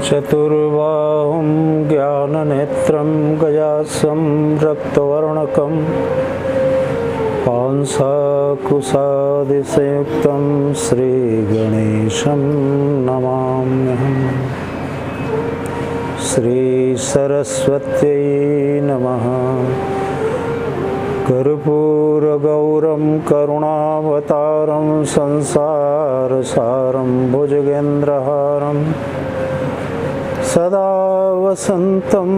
चतुर्बाहुं ज्ञाननेत्रं गजासं रक्तवर्णकं पांसाकुशादिसंयुक्तं श्रीगणेशं नमाम्यहम्। श्रीसरस्वत्यै नमः। कर्पूरगौरं करुणावतारं संसारसारं भुजगेन्द्रहारं सदा वसन्तं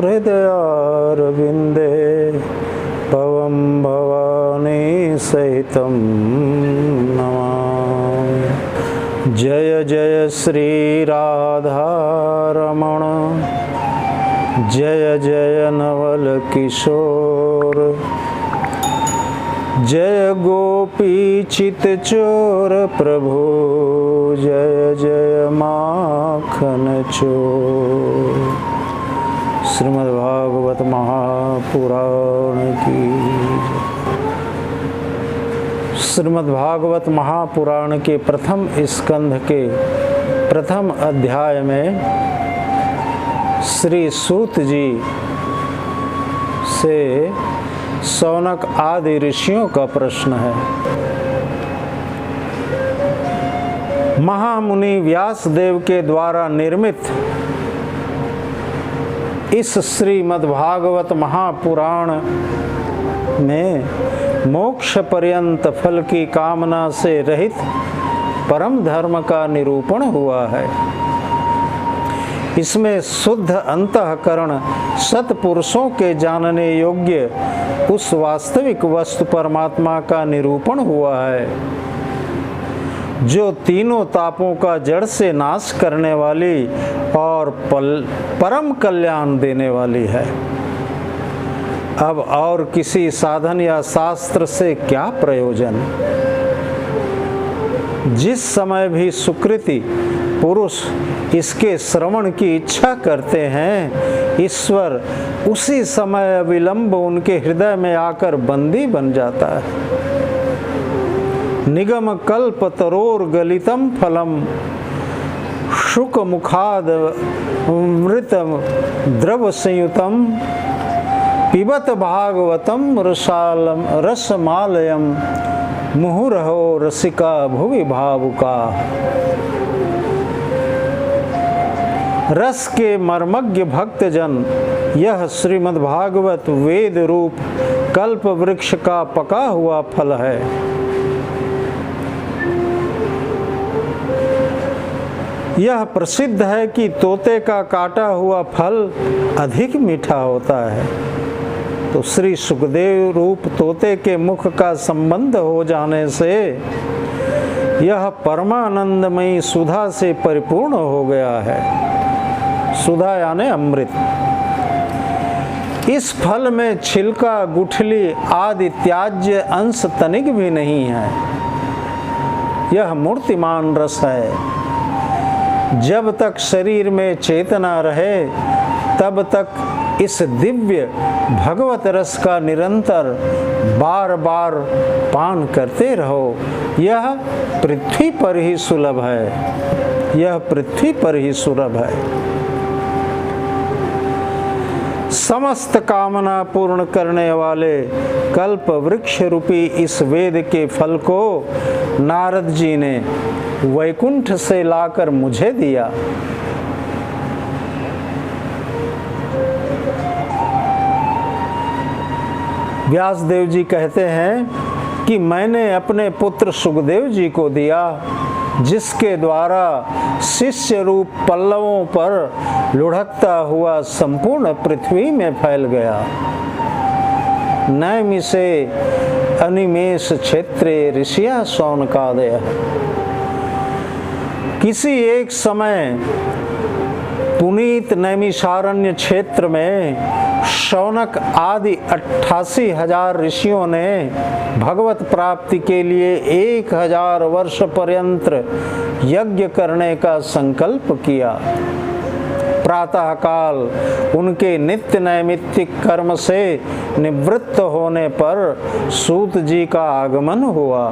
हृदयारविन्दे भवं भवानी सहितं नमामि। जय जय श्री राधारमण, जय जय नवल किशोर, जय गोपी चित चोर प्रभु, जय जय माखन चोर। श्रीमद्भागवत महापुराण की। श्रीमद्भागवत महापुराण के प्रथम स्कंध के प्रथम अध्याय में श्री सूत जी से शौनक आदि ऋषियों का प्रश्न है। महामुनि व्यासदेव के द्वारा निर्मित इस श्रीमद्भागवत महापुराण में मोक्ष पर्यंत फल की कामना से रहित परम धर्म का निरूपण हुआ है। इसमें शुद्ध अंतःकरण सत्पुरुषों के जानने योग्य उस वास्तविक वस्तु परमात्मा का निरूपण हुआ है, जो तीनों तापों का जड़ से नाश करने वाली और परम कल्याण देने वाली है। अब और किसी साधन या शास्त्र से क्या प्रयोजन। जिस समय भी सुकृति पुरुष इसके श्रवण की इच्छा करते हैं, ईश्वर उसी समय अविलंब उनके हृदय में आकर बंदी बन जाता है। निगम कल्प तरोर गलितम फलम शुक मुखाद मृतम द्रव संयुतम पिबत भागवतम रसमालयम मुहुरहो रसिका भुवि भावुका। रस के मर्मज्ञ भक्तजन, यह श्रीमद्भागवत वेद रूप कल्प वृक्ष का पका हुआ फल है। यह प्रसिद्ध है कि तोते का काटा हुआ फल अधिक मीठा होता है। तो श्री सुखदेव रूप तोते के मुख का संबंध हो जाने से यह परमानंदमयी सुधा से परिपूर्ण हो गया है। सुधा यानी अमृत। इस फल में छिलका, गुठली आदि त्याज्य अंश तनिक भी नहीं है। यह मूर्तिमान रस है। जब तक शरीर में चेतना रहे तब तक इस दिव्य भगवत रस का निरंतर बार बार पान करते रहो। यह पृथ्वी पर ही सुलभ है। यह पृथ्वी पर ही सुलभ है। समस्त कामना पूर्ण करने वाले कल्प वृक्ष रूपी इस वेद के फल को नारद जी ने वैकुंठ से लाकर मुझे दिया। व्यासदेव जी कहते हैं कि मैंने अपने पुत्र सुखदेव जी को दिया, जिसके द्वारा शिष्य रूप पल्लवों पर लुढ़कता हुआ संपूर्ण पृथ्वी में फैल गया। नैमिषे अनिमेष क्षेत्रे ऋषिया शौनकादय। किसी एक समय पुनीत नैमिषारण्य क्षेत्र में शौनक आदि 88,000 ऋषियों ने भगवत प्राप्ति के लिए 1000 वर्ष पर्यंत यज्ञ करने का संकल्प किया। प्रातःकाल उनके नित्य नैमित्तिक कर्म से निवृत्त होने पर सूत जी का आगमन हुआ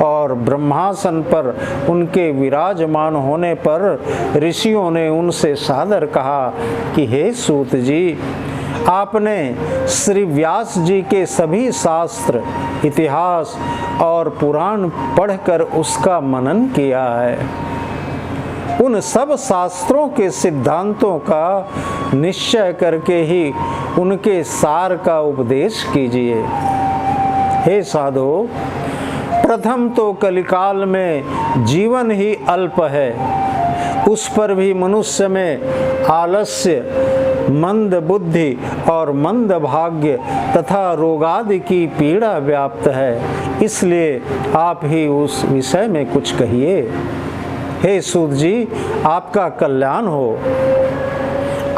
और ब्रह्मासन पर उनके विराजमान होने पर ऋषियों ने उनसे सादर कहा कि हे सूत जी, आपने श्री व्यास जी के सभी शास्त्र, इतिहास और पुराण पढ़कर उसका मनन किया है। उन सब शास्त्रों के सिद्धांतों का निश्चय करके ही उनके सार का उपदेश कीजिए। हे साधो, प्रथम तो कलिकाल में जीवन ही अल्प है, उस पर भी मनुष्य में आलस्य, मंद बुद्धि और मंद भाग्य तथा रोगादि की पीड़ा व्याप्त है। इसलिए आप ही उस विषय में कुछ कहिए। हे सूत जी, आपका कल्याण हो।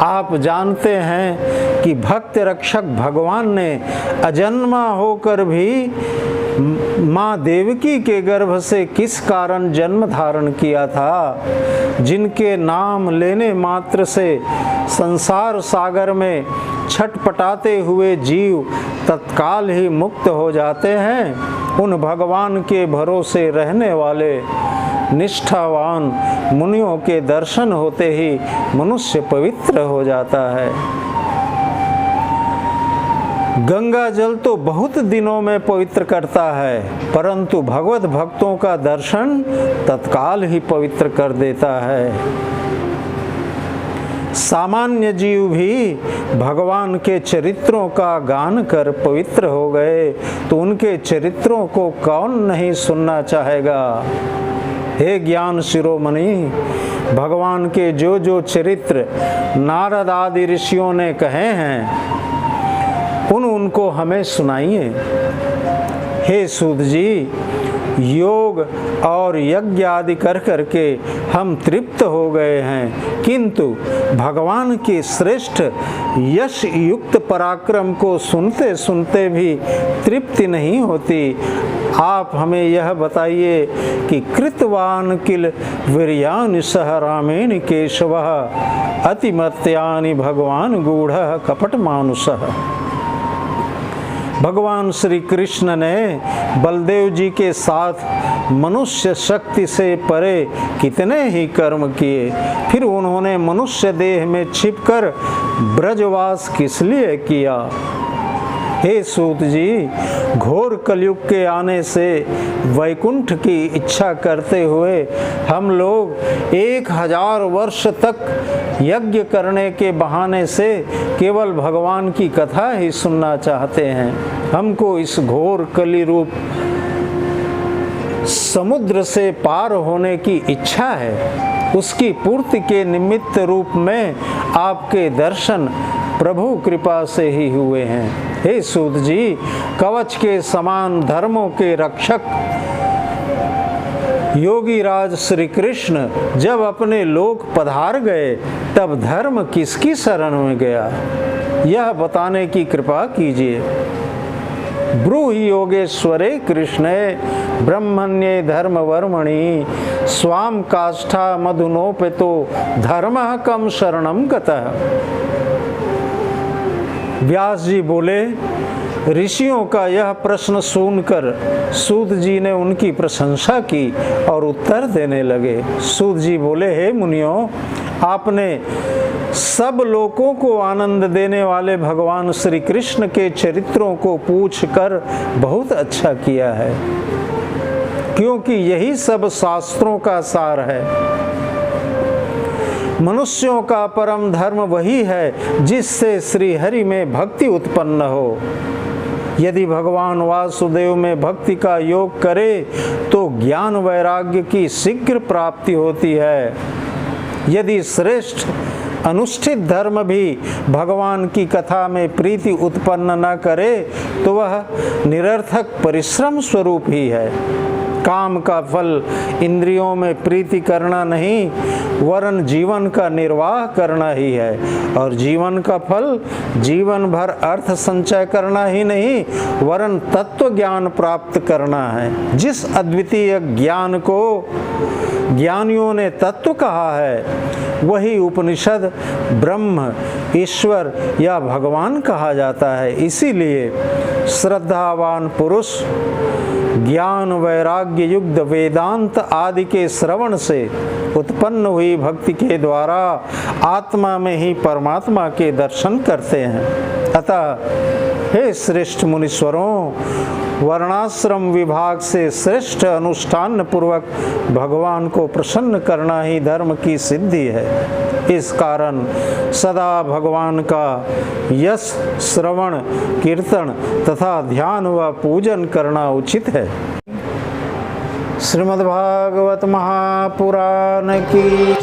आप जानते हैं कि भक्त रक्षक भगवान ने अजन्मा होकर भी माँ देवकी के गर्भ से किस कारण जन्म धारण किया था, जिनके नाम लेने मात्र से संसार सागर में छटपटाते हुए जीव तत्काल ही मुक्त हो जाते हैं। उन भगवान के भरोसे रहने वाले निष्ठावान मुनियों के दर्शन होते ही मनुष्य पवित्र हो जाता है। गंगा जल तो बहुत दिनों में पवित्र करता है, परंतु भगवत भक्तों का दर्शन तत्काल ही पवित्र कर देता है। सामान्य जीव भी भगवान के चरित्रों का गान कर पवित्र हो गए तो उनके चरित्रों को कौन नहीं सुनना चाहेगा। हे ज्ञान शिरोमणि, भगवान के जो जो चरित्र नारद आदि ऋषियों ने कहे हैं उनको हमें सुनाइए। हे सूत जी, योग और यज्ञ आदि कर करके हम तृप्त हो गए हैं, किंतु भगवान के श्रेष्ठ यश युक्त पराक्रम को सुनते सुनते भी तृप्ति नहीं होती। आप हमें यह बताइए कि कृतवान किल वीर्यानि सह रामेण केशवः अतिमत्यानि भगवान गूढ़ कपट मानुषः। भगवान श्री कृष्ण ने बलदेव जी के साथ मनुष्य शक्ति से परे कितने ही कर्म किए, फिर उन्होंने मनुष्य देह में छिपकर ब्रजवास किस लिए किया। हे सूत जी, घोर कलयुग के आने से वैकुंठ की इच्छा करते हुए हम लोग 1000 वर्ष तक यज्ञ करने के बहाने से केवल भगवान की कथा ही सुनना चाहते हैं। हमको इस घोर कली रूप समुद्र से पार होने की इच्छा है। उसकी पूर्ति के निमित्त रूप में आपके दर्शन प्रभु कृपा से ही हुए हैं। हे सूत जी, कवच के समान धर्मों के रक्षक योगी राज श्री कृष्ण जब अपने लोक पधार गए तब धर्म किसकी शरण में गया, यह बताने की कृपा कीजिए। ब्रूहि योगेश्वरे कृष्णे ब्रह्मण्ये धर्मवर्मणि स्वाम काष्ठा मधुनोपेतो धर्मः कम शरणं गतः। व्यास जी बोले, ऋषियों का यह प्रश्न सुनकर सूत जी ने उनकी प्रशंसा की और उत्तर देने लगे। सूत जी बोले, हे मुनियों, आपने सब लोगों को आनंद देने वाले भगवान श्री कृष्ण के चरित्रों को पूछकर बहुत अच्छा किया है, क्योंकि यही सब शास्त्रों का सार है। मनुष्यों का परम धर्म वही है जिससे श्री हरि में भक्ति उत्पन्न हो। यदि भगवान वासुदेव में भक्ति का योग करे तो ज्ञान वैराग्य की शीघ्र प्राप्ति होती है। यदि श्रेष्ठ अनुष्ठित धर्म भी भगवान की कथा में प्रीति उत्पन्न न करे तो वह निरर्थक परिश्रम स्वरूप ही है। काम का फल इंद्रियों में प्रीति करना नहीं, वरन जीवन का निर्वाह करना ही है। और जीवन का फल जीवन भर अर्थ संचय करना ही नहीं, वरन तत्व ज्ञान प्राप्त करना है। जिस अद्वितीय ज्ञान को ज्ञानियों ने तत्व कहा है, वही उपनिषद ब्रह्म, ईश्वर या भगवान कहा जाता है। इसीलिए श्रद्धावान पुरुष ज्ञान वैराग्य युक्त वेदांत आदि के श्रवण से उत्पन्न हुई भक्ति के द्वारा आत्मा में ही परमात्मा के दर्शन करते हैं। अतः हे श्रेष्ठ मुनीश्वरों, वर्णाश्रम विभाग से श्रेष्ठ अनुष्ठान पूर्वक भगवान को प्रसन्न करना ही धर्म की सिद्धि है। इस कारण सदा भगवान का यश श्रवण कीर्तन तथा ध्यान व पूजन करना उचित है। श्रीमद्भागवत महापुराण की